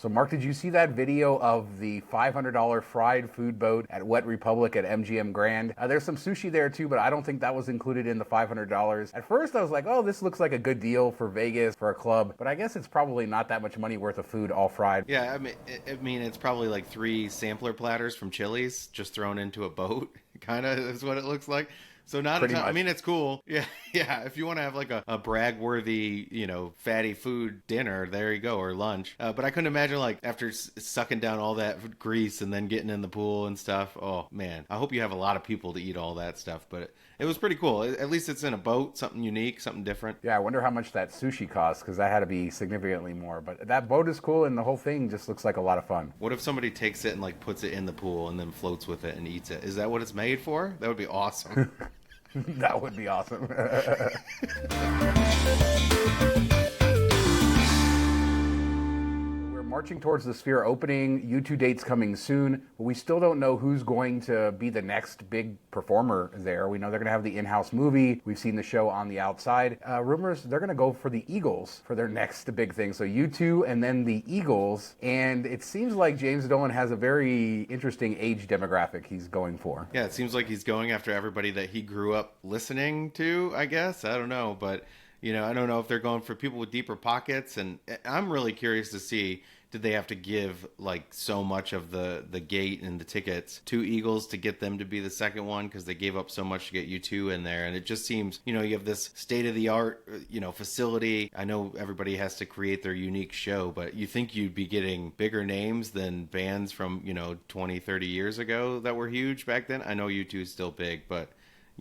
So Mark, did you see that video of the $500 fried food boat at Wet Republic at MGM Grand? There's some sushi there too, but I don't think that was included in the $500. At first I was like, oh, this looks like a good deal for Vegas, for a club, but I guess it's probably not that much money worth of food all fried. Yeah, I mean, it's probably like three sampler platters from Chili's just thrown into a boat. Kind of is what it looks like. So not a Pretty ton. I much. mean, it's cool. Yeah, yeah. If you want to have like a brag worthy, fatty food dinner, there you go, or lunch. But I couldn't imagine like after sucking down all that grease and then getting in the pool and stuff. Oh man, I hope you have a lot of people to eat all that stuff. But it was pretty cool. At least it's in a boat, something unique, something different. Yeah, I wonder how much that sushi costs because that had to be significantly more. But that boat is cool and the whole thing just looks like a lot of fun. What if somebody takes it and like puts it in the pool and then floats with it and eats it? Is that what it's made for? That would be awesome. That would be awesome. We're marching towards the Sphere opening. U2 dates coming soon, but we still don't know who's going to be the next big performer there. We know they're going to have the in-house movie. We've seen the show On the Outside. Rumors they're going to go for the Eagles for their next big thing. So U2 and then the Eagles. And it seems like James Dolan has a very interesting age demographic he's going for. Yeah, it seems like he's going after everybody that he grew up listening to, I guess. I don't know, but I don't know if they're going for people with deeper pockets, and I'm really curious to see, did they have to give like so much of the gate and the tickets to Eagles to get them to be the second one because they gave up so much to get U2 in there? And it just seems, you have this state-of-the-art, facility. I know everybody has to create their unique show, but you think you'd be getting bigger names than bands from, 20, 30 years ago that were huge back then. I know U2 is still big, but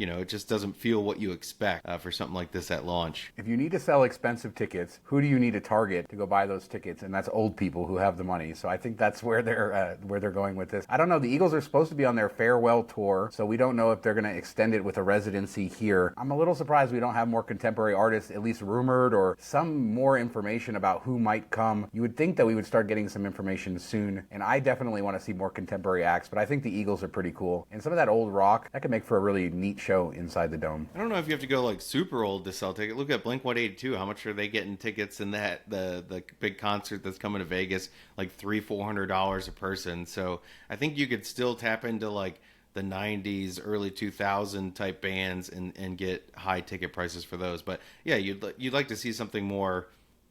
it just doesn't feel what you expect for something like this at launch. If you need to sell expensive tickets, who do you need to target to go buy those tickets? And that's old people who have the money. So I think that's where they're going with this. I don't know. The Eagles are supposed to be on their farewell tour, so we don't know if they're going to extend it with a residency here. I'm a little surprised we don't have more contemporary artists, at least rumored, or some more information about who might come. You would think that we would start getting some information soon, and I definitely want to see more contemporary acts, but I think the Eagles are pretty cool. And some of that old rock, that could make for a really neat show inside the dome. I don't know if you have to go like super old to sell tickets. Look at Blink-182. How much are they getting tickets in that the big concert that's coming to Vegas? Like $300-$400 a person. So I think you could still tap into like the 90s, early 2000 type bands and get high ticket prices for those. But yeah, you'd like to see something more,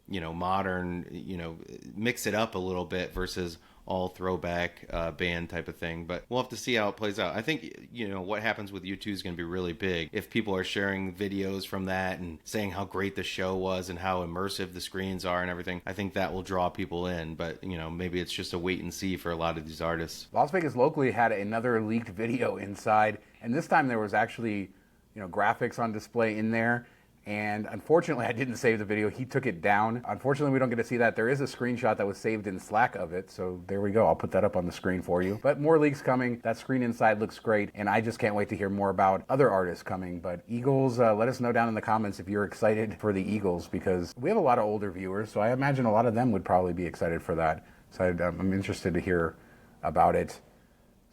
modern, mix it up a little bit versus all throwback band type of thing. But we'll have to see how it plays out. I think, what happens with U2 is going to be really big. If people are sharing videos from that and saying how great the show was and how immersive the screens are and everything, I think that will draw people in. But, maybe it's just a wait and see for a lot of these artists. Las Vegas locally had another leaked video inside, and this time there was actually, graphics on display in there. And unfortunately, I didn't save the video. He took it down. Unfortunately, we don't get to see that. There is a screenshot that was saved in Slack of it. So there we go. I'll put that up on the screen for you. But more leaks coming. That screen inside looks great. And I just can't wait to hear more about other artists coming. But Eagles, let us know down in the comments if you're excited for the Eagles, because we have a lot of older viewers. So I imagine a lot of them would probably be excited for that. So I'm interested to hear about it.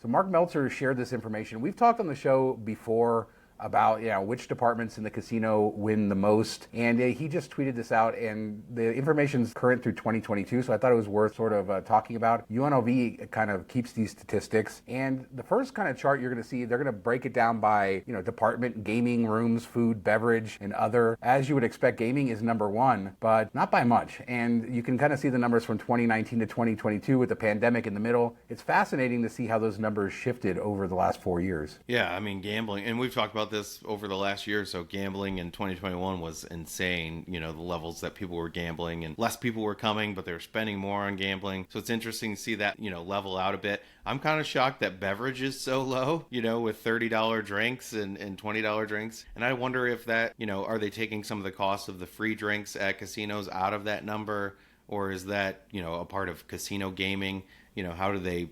So Mark Meltzer shared this information. We've talked on the show before about which departments in the casino win the most, and he just tweeted this out, and the information's current through 2022, so I thought it was worth sort of talking about. UNLV kind of keeps these statistics, and the first kind of chart you're going to see, they're going to break it down by department: gaming, rooms, food, beverage, and other. As you would expect, gaming is number one, but not by much, and you can kind of see the numbers from 2019 to 2022 with the pandemic in the middle. It's fascinating to see how those numbers shifted over the last 4 years. Yeah, I mean, gambling, and we've talked about this over the last year or so. Gambling in 2021 was insane. The levels that people were gambling, and less people were coming, but they were spending more on gambling. So it's interesting to see that, level out a bit. I'm kind of shocked that beverage is so low, with $30 drinks and $20 drinks. And I wonder if that, are they taking some of the cost of the free drinks at casinos out of that number? Or is that, a part of casino gaming? How do they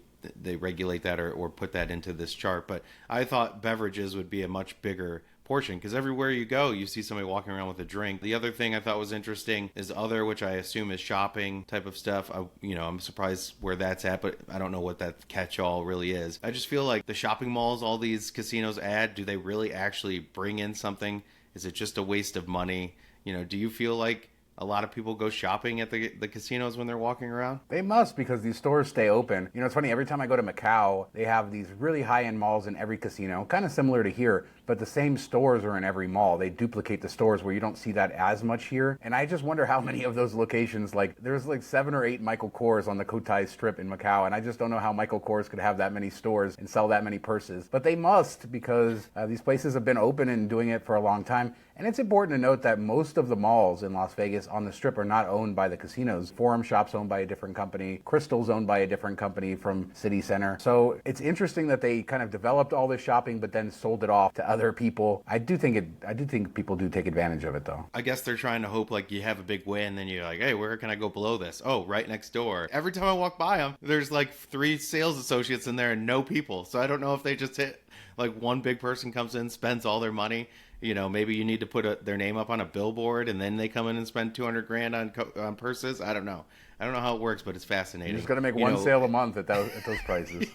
regulate that or put that into this chart? But I thought beverages would be a much bigger portion, because everywhere you go you see somebody walking around with a drink. The other thing I thought was interesting is other, which I assume is shopping type of stuff. I'm surprised where that's at, but I don't know what that catch-all really is. I just feel like the shopping malls all these casinos add, do they really actually bring in something? Is it just a waste of money? Do you feel like a lot of people go shopping at the casinos when they're walking around? They must, because these stores stay open. You know, it's funny, every time I go to Macau, they have these really high-end malls in every casino, kind of similar to here, but the same stores are in every mall. They duplicate the stores where you don't see that as much here. And I just wonder how many of those locations, like there's like 7 or 8 Michael Kors on the Cotai Strip in Macau, and I just don't know how Michael Kors could have that many stores and sell that many purses. But they must, because these places have been open and doing it for a long time. And it's important to note that most of the malls in Las Vegas on the Strip are not owned by the casinos. Forum Shop's owned by a different company. Crystal's owned by a different company from City Center. So it's interesting that they kind of developed all this shopping, but then sold it off to other people. I do think people do take advantage of it, though. I guess they're trying to hope like you have a big win, then you're like, hey, where can I go below this? Oh, right next door. Every time I walk by them, there's like 3 sales associates in there and no people. So I don't know if they just hit like one big person comes in, spends all their money. You know, maybe you need to put their name up on a billboard and then they come in and spend $200,000 on purses. I don't know. I don't know how it works, but it's fascinating. You're just going to make one sale a month at those prices.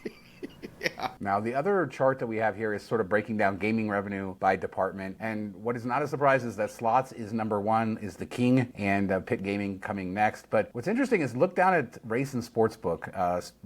Yeah. Now, the other chart that we have here is sort of breaking down gaming revenue by department. And what is not a surprise is that slots is number 1, is the king, and pit gaming coming next. But what's interesting is look down at race and sportsbook.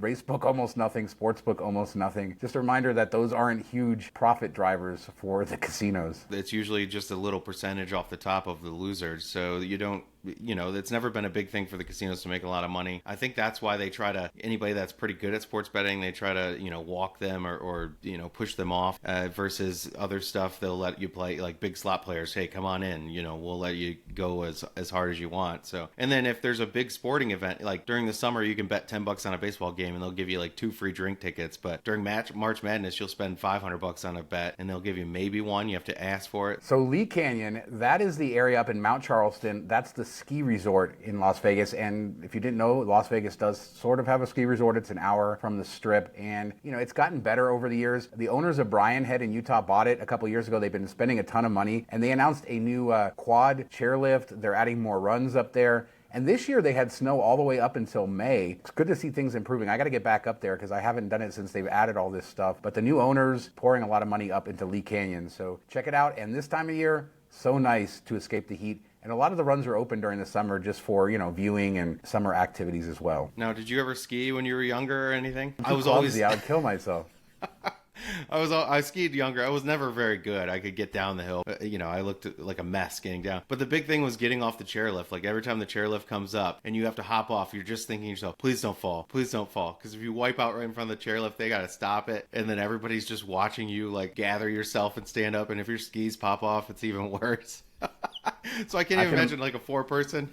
Racebook almost nothing, sportsbook almost nothing. Just a reminder that those aren't huge profit drivers for the casinos. It's usually just a little percentage off the top of the losers. So you don't, you know, it's never been a big thing for the casinos to make a lot of money. I think that's why they try to, anybody that's pretty good at sports betting, they try to, you know, walk them or you know, push them off versus other stuff. They'll let you play, like big slot players. Hey, come on in, you know, we'll let you go as hard as you want. So, and then if there's a big sporting event, like during the summer, you can bet $10 on a baseball game and they'll give you like 2 free drink tickets. But during March Madness, you'll spend $500 on a bet and they'll give you maybe one. You have to ask for it. So Lee Canyon, that is the area up in Mount Charleston. That's the ski resort in Las Vegas. And if you didn't know, Las Vegas does sort of have a ski resort. It's an hour from the Strip. And, you know, it's gotten better over the years. The owners of Brian Head in Utah bought it a couple years ago. They've been spending a ton of money. And they announced a new quad chairlift. They're adding more runs up there. And this year they had snow all the way up until May. It's good to see things improving. I got to get back up there because I haven't done it since they've added all this stuff. But the new owners pouring a lot of money up into Lee Canyon. So check it out. And this time of year, so nice to escape the heat. And a lot of the runs are open during the summer just for, you know, viewing and summer activities as well. Now, did you ever ski when you were younger or anything? I was clumsy. I would kill myself. I skied younger. I was never very good. I could get down the hill. You know, I looked like a mess getting down. But the big thing was getting off the chairlift. Like every time the chairlift comes up and you have to hop off, you're just thinking to yourself, please don't fall. Please don't fall. Because if you wipe out right in front of the chairlift, they got to stop it. And then everybody's just watching you like gather yourself and stand up. And if your skis pop off, it's even worse. So I can't even imagine like a 4-person.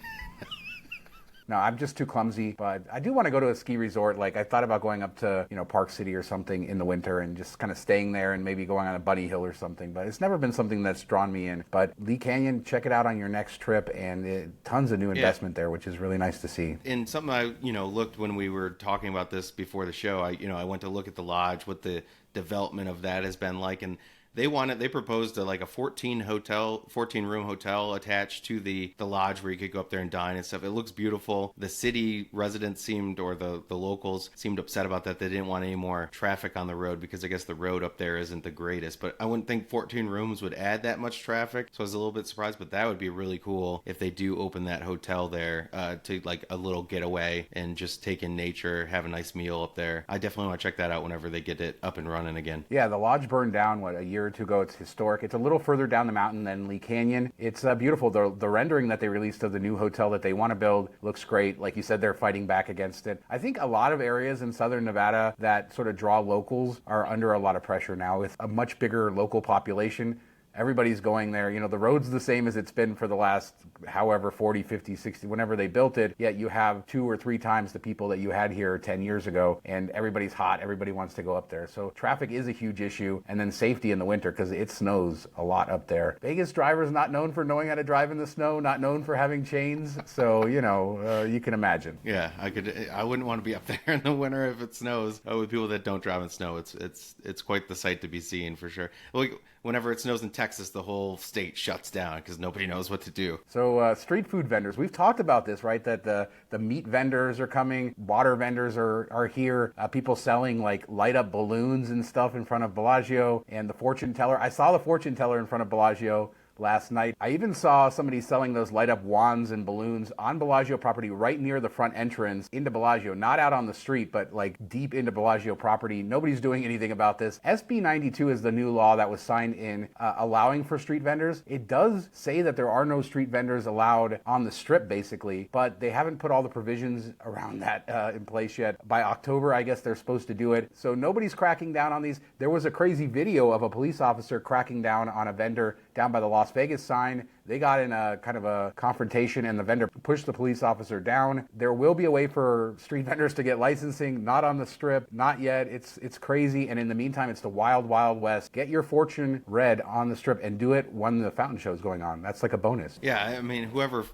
No, I'm just too clumsy, but I do want to go to a ski resort. Like I thought about going up to, you know, Park City or something in the winter and just kind of staying there and maybe going on a bunny hill or something, but it's never been something that's drawn me in. But Lee Canyon, check it out on your next trip, and tons of new investment there, which is really nice to see. And something I, you know, looked when we were talking about this before the show, I went to look at the lodge, what the development of that has been like, and they proposed like a 14 room hotel attached to the lodge where you could go up there and dine and stuff. It looks beautiful. The city residents the locals seemed upset about that. They didn't want any more traffic on the road because I guess the road up there isn't the greatest. But I wouldn't think 14 rooms would add that much traffic. So I was a little bit surprised, but that would be really cool if they do open that hotel there to like a little getaway and just take in nature, have a nice meal up there. I definitely want to check that out whenever they get it up and running again. Yeah, the lodge burned down, a year or two ago. It's historic. It's a little further down the mountain than Lee Canyon. It's beautiful. The rendering that they released of the new hotel that they want to build looks great. Like you said, they're fighting back against it. I think a lot of areas in southern Nevada that sort of draw locals are under a lot of pressure now with a much bigger local population. Everybody's going there. You know, the road's the same as it's been for the last however 40, 50, 60, whenever they built it, yet you have 2 or 3 times the people that you had here 10 years ago, and everybody's hot. Everybody wants to go up there. So traffic is a huge issue, and then safety in the winter because it snows a lot up there. Vegas drivers not known for knowing how to drive in the snow, not known for having chains. So, you know, you can imagine. Yeah, I wouldn't want to be up there in the winter if it snows. With people that don't drive in snow, it's quite the sight to be seen for sure. Like, whenever it snows in Texas, the whole state shuts down because nobody knows what to do. So street food vendors, we've talked about this, right? That the meat vendors are coming, water vendors are here, people selling like light up balloons and stuff in front of Bellagio, and the fortune teller. I saw the fortune teller in front of Bellagio. last night. I even saw somebody selling those light up wands and balloons on Bellagio property right near the front entrance into Bellagio, not out on the street, but like deep into Bellagio property. Nobody's doing anything about this. SB 92 is the new law that was signed in allowing for street vendors. It does say that there are no street vendors allowed on the strip, basically, but they haven't put all the provisions around that in place yet. By October, I guess they're supposed to do it. So nobody's cracking down on these. There was a crazy video of a police officer cracking down on a vendor down by the Las Vegas sign. They got in a kind of a confrontation and the vendor pushed the police officer down. There will be a way for street vendors to get licensing, not on the strip, not yet. It's crazy. And in the meantime, it's the wild, wild west. Get your fortune read on the strip and do it when the fountain show is going on. That's like a bonus. Yeah, I mean, whoever,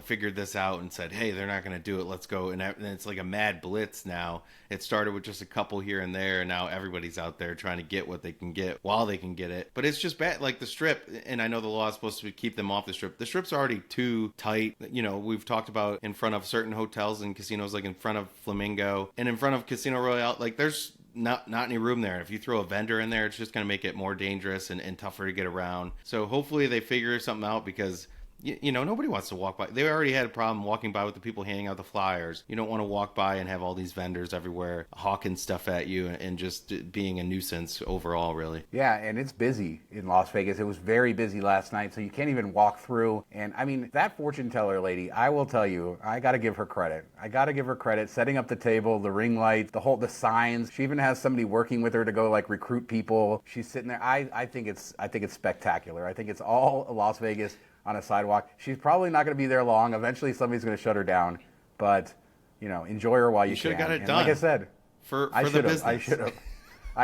figured this out and said, hey, they're not going to do it, let's go. And it's like a mad blitz now. It started with just a couple here and there, and now everybody's out there trying to get what they can get while they can get it. But it's just bad. Like the strip, and I know the law is supposed to keep them off the strip. The strip's already too tight. We've talked about in front of certain hotels and casinos, like in front of Flamingo and in front of Casino Royale, like there's not any room there. If you throw a vendor in there, it's just going to make it more dangerous and tougher to get around. So hopefully they figure something out, because nobody wants to walk by. They already had a problem walking by with the people handing out the flyers. You don't want to walk by and have all these vendors everywhere hawking stuff at you and just being a nuisance overall, really. Yeah, and it's busy in Las Vegas. It was very busy last night, so you can't even walk through. And I mean, that fortune teller lady, I will tell you, I got to give her credit. Setting up the table, the ring lights, the signs. She even has somebody working with her to go like recruit people. She's sitting there. I think it's spectacular. I think it's all Las Vegas on a sidewalk. She's probably not going to be there long. Eventually somebody's going to shut her down, but enjoy her while you can. You should have got it and done. Like I said, for the business. I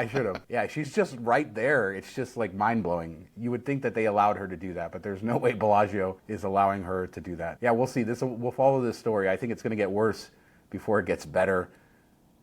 should have. Yeah, she's just right there. It's just like mind-blowing. You would think that they allowed her to do that, but there's no way Bellagio is allowing her to do that. Yeah, we'll see. We'll follow this story. I think it's going to get worse before it gets better.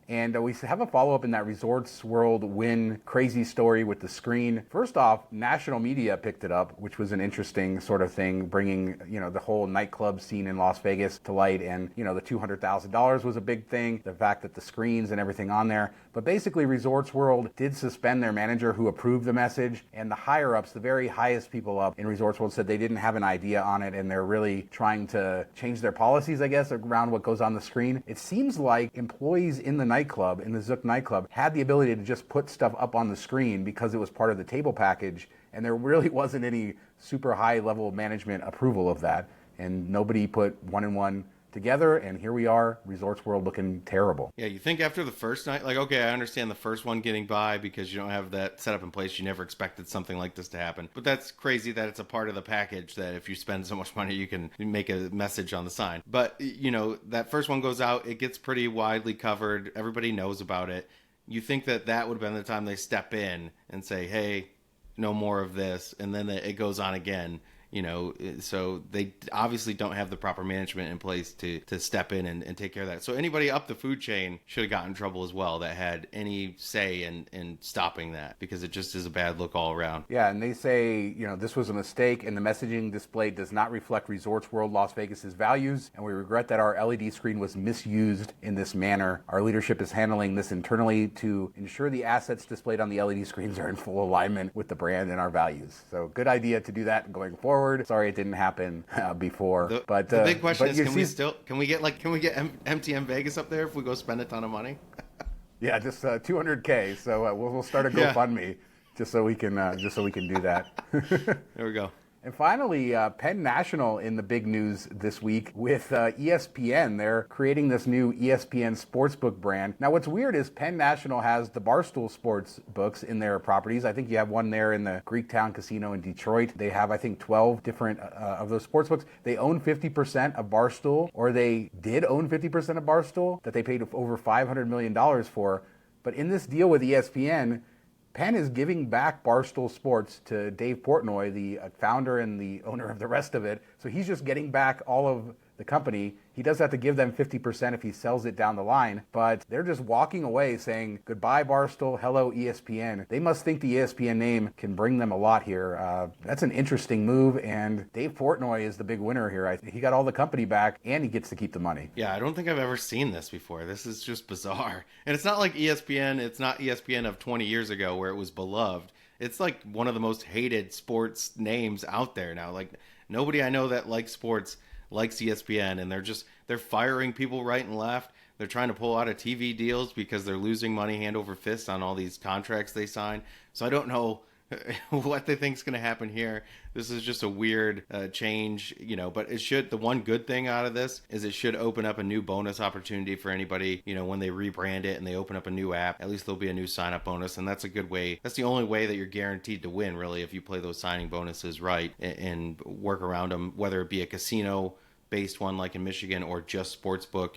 And we have a follow-up in that Resorts World Wynn crazy story with the screen. First off, national media picked it up, which was an interesting sort of thing, bringing, the whole nightclub scene in Las Vegas to light. And, the $200,000 was a big thing, the fact that the screens and everything on there. But basically, Resorts World did suspend their manager who approved the message. And the higher-ups, the very highest people up in Resorts World, said they didn't have an idea on it, and they're really trying to change their policies, I guess, around what goes on the screen. It seems like employees in the Zook nightclub, had the ability to just put stuff up on the screen because it was part of the table package, and there really wasn't any super high level management approval of that, and nobody put one and one together, and here we are, Resorts World looking terrible. Yeah, you think after the first night, like, okay, I understand the first one getting by because you don't have that set up in place. You never expected something like this to happen. But that's crazy that it's a part of the package that if you spend so much money, you can make a message on the sign. But, that first one goes out, it gets pretty widely covered. Everybody knows about it. You think that would have been the time they step in and say, hey, no more of this. And then it goes on again. So they obviously don't have the proper management in place to step in and take care of that. So anybody up the food chain should have gotten in trouble as well that had any say in stopping that, because it just is a bad look all around. Yeah, and they say, this was a mistake and the messaging display does not reflect Resorts World Las Vegas's values, and we regret that our LED screen was misused in this manner. Our leadership is handling this internally to ensure the assets displayed on the LED screens are in full alignment with the brand and our values. So good idea to do that going forward. Sorry it didn't happen before. The big question is, can we get MTM Vegas up there if we go spend a ton of money? Yeah, just $200K. So we'll start a GoFundMe just so we can do that. There we go. And finally, Penn National in the big news this week with ESPN. They're creating this new ESPN Sportsbook brand. Now, what's weird is Penn National has the Barstool Sportsbooks in their properties. I think you have one there in the Greektown Casino in Detroit. They have, I think, 12 different of those sportsbooks. They own 50% of Barstool, or they did own 50% of Barstool that they paid over $500 million for. But in this deal with ESPN, Penn is giving back Barstool Sports to Dave Portnoy, the founder and the owner of the rest of it. So he's just getting back all of the company. He does have to give them 50% if he sells it down the line, but they're just walking away saying, goodbye Barstool, hello ESPN. They must think the ESPN name can bring them a lot here. That's an interesting move, and Dave Portnoy is the big winner here. He got all the company back, and he gets to keep the money. Yeah, I don't think I've ever seen this before. This is just bizarre. And it's not like ESPN, it's not ESPN of 20 years ago where it was beloved. It's like one of the most hated sports names out there now. Like nobody I know that likes sports likes ESPN, and they're firing people right and left. They're trying to pull out of TV deals because they're losing money hand over fist on all these contracts they sign. So I don't know what they think is going to happen here. This is just a weird change, but the one good thing out of this is it should open up a new bonus opportunity for anybody, when they rebrand it and they open up a new app. At least there'll be a new sign up bonus, and that's a good way. That's the only way that you're guaranteed to win, really, if you play those signing bonuses right and work around them, whether it be a casino based one like in Michigan or just sportsbook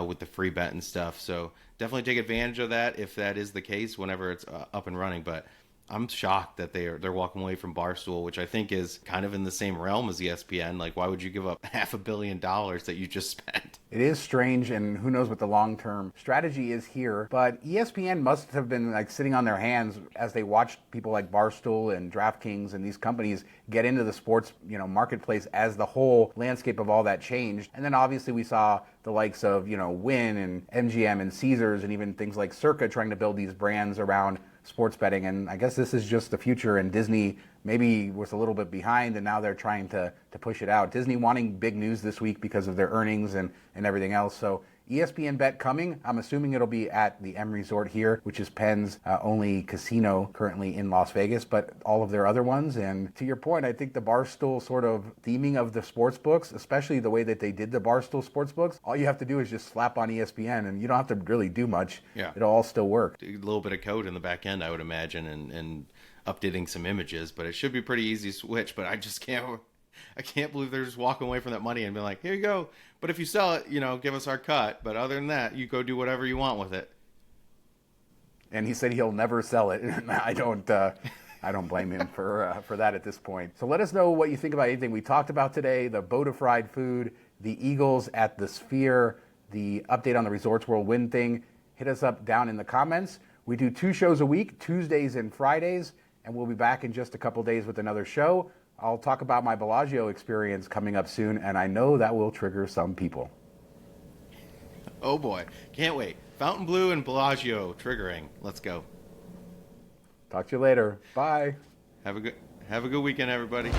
with the free bet and stuff. So definitely take advantage of that if that is the case whenever it's up and running. But I'm shocked that they're walking away from Barstool, which I think is kind of in the same realm as ESPN. Like, why would you give up $500 million that you just spent? It is strange, and who knows what the long-term strategy is here. But ESPN must have been like sitting on their hands as they watched people like Barstool and DraftKings and these companies get into the sports, marketplace as the whole landscape of all that changed. And then obviously we saw the likes of, Wynn and MGM and Caesars and even things like Circa trying to build these brands around sports betting. And I guess this is just the future, and Disney maybe was a little bit behind, and now they're trying to push it out. Disney wanting big news this week because of their earnings and everything else. So ESPN Bet coming. I'm assuming it'll be at the M Resort here, which is Penn's only casino currently in Las Vegas, but all of their other ones. And to your point, I think the Barstool sort of theming of the sports books, especially the way that they did the Barstool sports books, all you have to do is just slap on ESPN and you don't have to really do much. Yeah. It'll all still work. A little bit of code in the back end, I would imagine, and updating some images, but it should be pretty easy to switch. But I can't believe they're just walking away from that money and being like, here you go. But if you sell it, give us our cut. But other than that, you go do whatever you want with it. And he said he'll never sell it. I don't blame him for that at this point. So let us know what you think about anything we talked about today, the boat of fried food, the Eagles at the Sphere, the update on the Resorts World Wynn thing. Hit us up down in the comments. We do 2 shows a week, Tuesdays and Fridays, and we'll be back in just a couple days with another show. I'll talk about my Bellagio experience coming up soon, and I know that will trigger some people. Oh boy, can't wait. Fontainebleau and Bellagio triggering. Let's go. Talk to you later. Bye. Have a good weekend, everybody.